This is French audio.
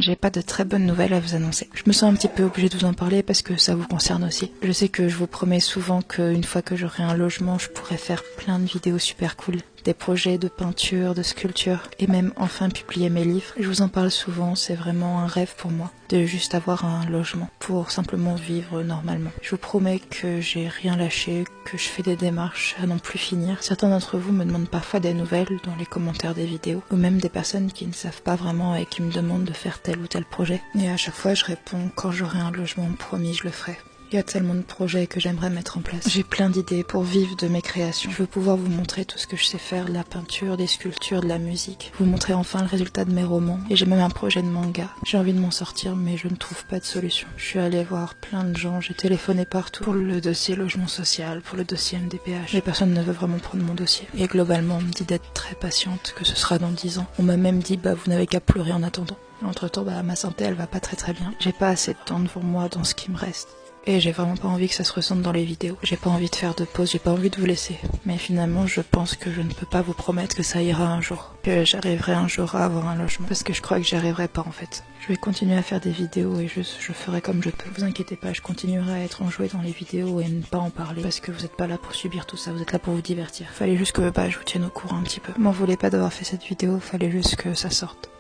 J'ai pas de très bonnes nouvelles à vous annoncer. Je me sens un petit peu obligée de vous en parler parce que ça vous concerne aussi. Je sais que je vous promets souvent qu'une fois que j'aurai un logement, je pourrai faire plein de vidéos super cool. Des projets de peinture, de sculpture et même enfin publier mes livres. Je vous en parle souvent, c'est vraiment un rêve pour moi de juste avoir un logement pour simplement vivre normalement. Je vous promets que j'ai rien lâché, que je fais des démarches à n'en plus finir. Certains d'entre vous me demandent parfois des nouvelles dans les commentaires des vidéos ou même des personnes qui ne savent pas vraiment et qui me demandent de faire tel ou tel projet. Et à chaque fois je réponds quand j'aurai un logement, promis je le ferai. Il y a tellement de projets que j'aimerais mettre en place. J'ai plein d'idées pour vivre de mes créations. Je veux pouvoir vous montrer tout ce que je sais faire, de la peinture, des sculptures, de la musique. Vous montrer enfin le résultat de mes romans. Et j'ai même un projet de manga. J'ai envie de m'en sortir mais je ne trouve pas de solution. Je suis allée voir plein de gens, j'ai téléphoné partout. Pour le dossier logement social, pour le dossier MDPH. Mais personne ne veut vraiment prendre mon dossier. Et globalement on me dit d'être très patiente, que ce sera dans 10 ans. On m'a même dit vous n'avez qu'à pleurer en attendant. Entre temps ma santé elle va pas très bien. J'ai pas assez de temps devant moi dans ce qui me reste. Et j'ai vraiment pas envie que ça se ressente dans les vidéos. J'ai pas envie de faire de pause, j'ai pas envie de vous laisser. Mais finalement, je pense que je ne peux pas vous promettre que ça ira un jour. Que j'arriverai un jour à avoir un logement. Parce que je crois que j'y arriverai pas en fait. Je vais continuer à faire des vidéos et je ferai comme je peux. Vous inquiétez pas, je continuerai à être enjouée dans les vidéos et ne pas en parler. Parce que vous êtes pas là pour subir tout ça, vous êtes là pour vous divertir. Fallait juste que je vous tienne au courant un petit peu. M'en voulez pas d'avoir fait cette vidéo, fallait juste que ça sorte.